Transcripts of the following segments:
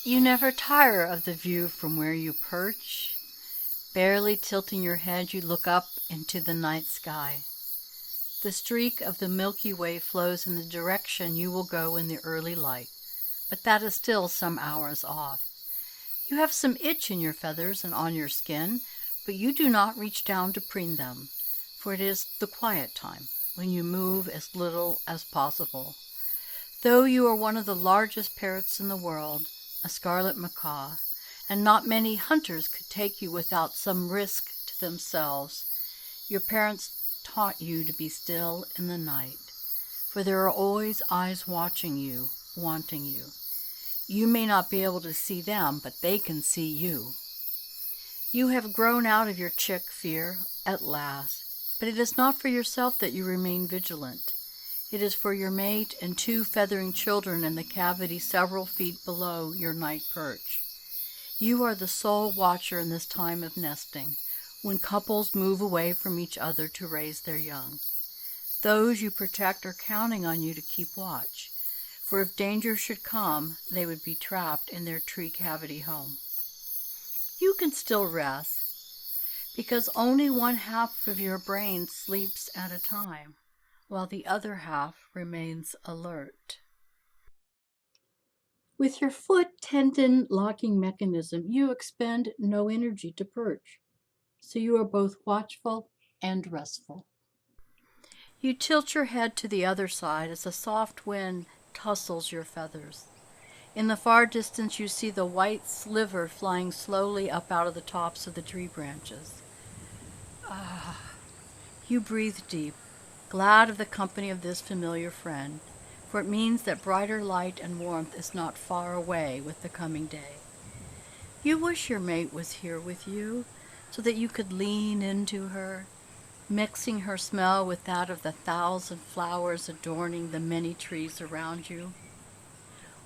You never tire of the view from where you perch. Barely tilting your head, you look up into the night sky. The streak of the Milky Way flows in the direction you will go in the early light, but that is still some hours off. You have some itch in your feathers and on your skin, but you do not reach down to preen them, for it is the quiet time, when you move as little as possible. Though you are one of the largest parrots in the world, a scarlet macaw, and not many hunters could take you without some risk to themselves, your parents taught you to be still in the night, for there are always eyes watching you, wanting you. You may not be able to see them, but they can see you. You have grown out of your chick fear at last, but it is not for yourself that you remain vigilant. It is for your mate and 2 feathering children in the cavity several feet below your night perch. You are the sole watcher in this time of nesting, when couples move away from each other to raise their young. Those you protect are counting on you to keep watch, for if danger should come, they would be trapped in their tree cavity home. You can still rest, because only 1/2 of your brain sleeps at a time, while the other half remains alert. With your foot tendon locking mechanism, you expend no energy to perch, so you are both watchful and restful. You tilt your head to the other side as a soft wind tussles your feathers. In the far distance you see the white sliver flying slowly up out of the tops of the tree branches. You breathe deep, glad of the company of this familiar friend, for it means that brighter light and warmth is not far away with the coming day. You wish your mate was here with you, so that you could lean into her, mixing her smell with that of the 1,000 flowers adorning the many trees around you.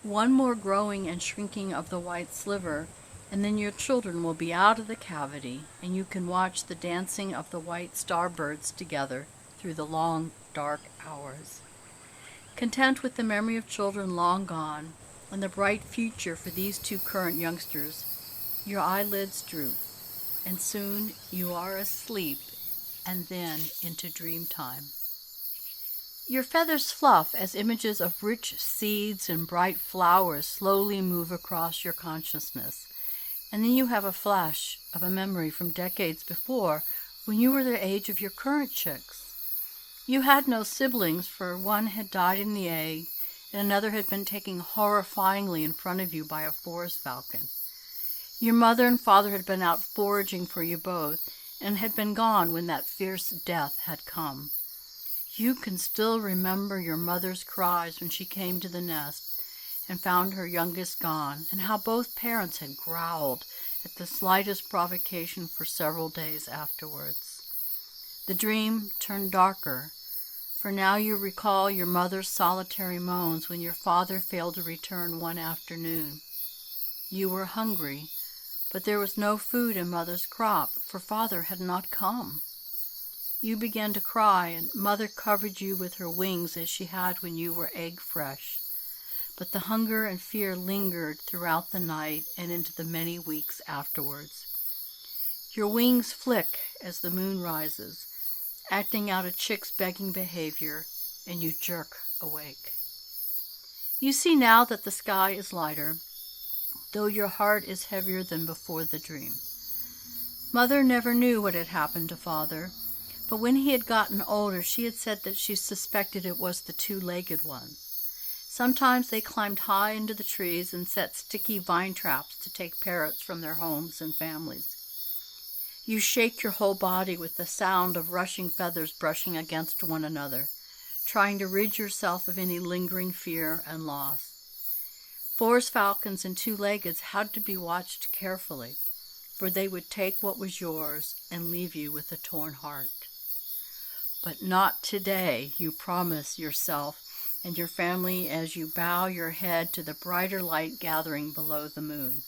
One more growing and shrinking of the white sliver, and then your children will be out of the cavity, and you can watch the dancing of the white starbirds together through the long, dark hours. Content with the memory of children long gone, and the bright future for these 2 current youngsters, your eyelids droop, and soon you are asleep, and then into dream time. Your feathers fluff as images of rich seeds and bright flowers slowly move across your consciousness, and then you have a flash of a memory from decades before, when you were the age of your current chicks. You had no siblings, for one had died in the egg, and another had been taken horrifyingly in front of you by a forest falcon. Your mother and father had been out foraging for you both, and had been gone when that fierce death had come. You can still remember your mother's cries when she came to the nest and found her youngest gone, and how both parents had growled at the slightest provocation for several days afterwards. The dream turned darker, for now you recall your mother's solitary moans when your father failed to return one afternoon. You were hungry, but there was no food in mother's crop, for father had not come. You began to cry, and mother covered you with her wings as she had when you were egg fresh. But the hunger and fear lingered throughout the night and into the many weeks afterwards. Your wings flick as the moon rises, acting out a chick's begging behavior, and you jerk awake. You see now that the sky is lighter, though your heart is heavier than before the dream. Mother never knew what had happened to father, but when he had gotten older, she had said that she suspected it was the 2-legged one. Sometimes they climbed high into the trees and set sticky vine traps to take parrots from their homes and families. You shake your whole body with the sound of rushing feathers brushing against one another, trying to rid yourself of any lingering fear and loss. Forest falcons and 2-leggeds had to be watched carefully, for they would take what was yours and leave you with a torn heart. But not today, you promise yourself and your family as you bow your head to the brighter light gathering below the moon.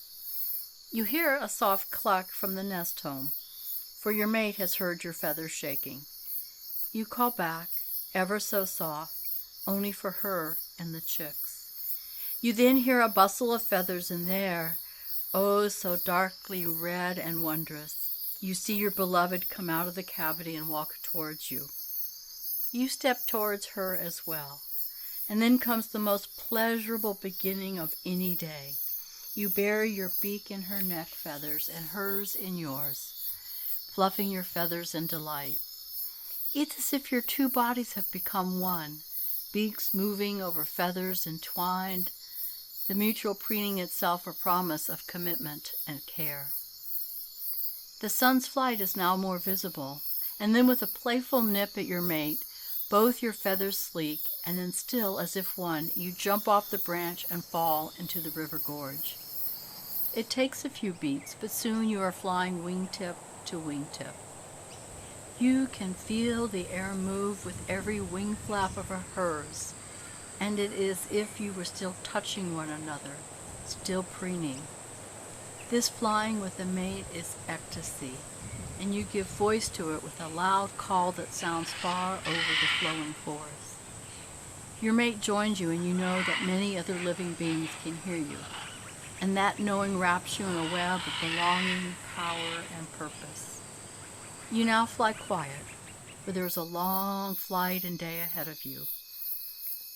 You hear a soft cluck from the nest home, for your mate has heard your feathers shaking. You call back, ever so soft, only for her and the chicks. You then hear a bustle of feathers, and there, oh, so darkly red and wondrous, you see your beloved come out of the cavity and walk towards you. You step towards her as well, and then comes the most pleasurable beginning of any day. You bury your beak in her neck feathers and hers in yours, fluffing your feathers in delight. It's as if your two bodies have become one, beaks moving over feathers entwined, the mutual preening itself a promise of commitment and care. The sun's flight is now more visible, and then with a playful nip at your mate, both your feathers sleek, and then still as if one, you jump off the branch and fall into the river gorge. It takes a few beats, but soon you are flying wingtip to wingtip. You can feel the air move with every wing flap of hers, and it is as if you were still touching one another, still preening. This flying with a mate is ecstasy, and you give voice to it with a loud call that sounds far over the flowing forest. Your mate joins you, and you know that many other living beings can hear you, and that knowing wraps you in a web of belonging, power, and purpose. You now fly quiet, for there is a long flight and day ahead of you.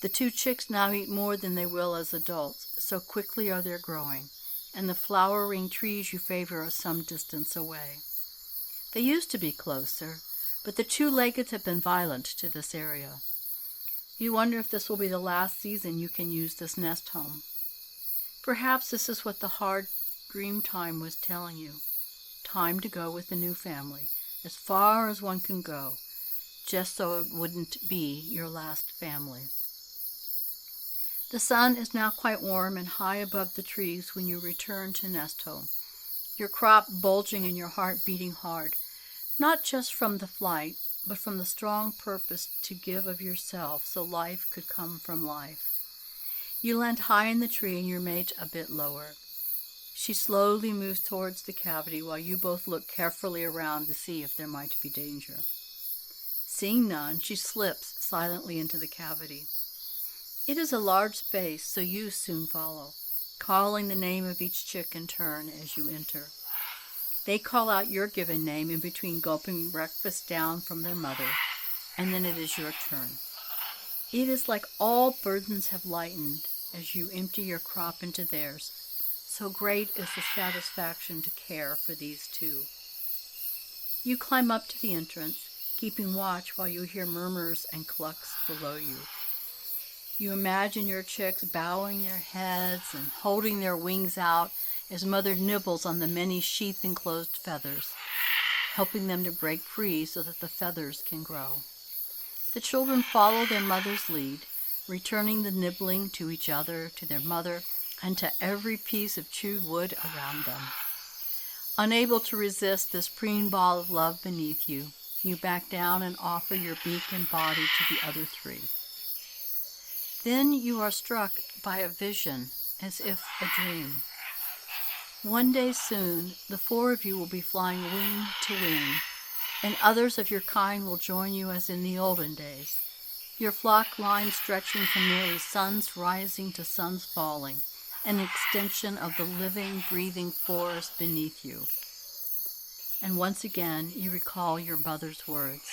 The two chicks now eat more than they will as adults, so quickly are they growing, and the flowering trees you favor are some distance away. They used to be closer, but the two-leggeds have been violent to this area. You wonder if this will be the last season you can use this nest home. Perhaps this is what the hard dream time was telling you. Time to go with the new family, as far as one can go, just so it wouldn't be your last family. The sun is now quite warm and high above the trees when you return to nest home, your crop bulging and your heart beating hard, not just from the flight, but from the strong purpose to give of yourself so life could come from life. You land high in the tree and your mate a bit lower. She slowly moves towards the cavity while you both look carefully around to see if there might be danger. Seeing none, she slips silently into the cavity. It is a large space, so you soon follow, calling the name of each chick in turn as you enter. They call out your given name in between gulping breakfast down from their mother, and then it is your turn. It is like all burdens have lightened as you empty your crop into theirs. So great is the satisfaction to care for these two. You climb up to the entrance, keeping watch while you hear murmurs and clucks below you. You imagine your chicks bowing their heads and holding their wings out as mother nibbles on the many sheath-enclosed feathers, helping them to break free so that the feathers can grow. The children follow their mother's lead, returning the nibbling to each other, to their mother, and to every piece of chewed wood around them. Unable to resist this preen ball of love beneath you, you back down and offer your beak and body to the other three. Then you are struck by a vision, as if a dream. One day soon, the four of you will be flying wing to wing, and others of your kind will join you as in the olden days, your flock line stretching from nearly suns rising to suns falling, an extension of the living, breathing forest beneath you. And once again you recall your mother's words.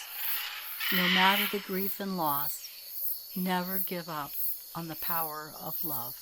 No matter the grief and loss, never give up on the power of love.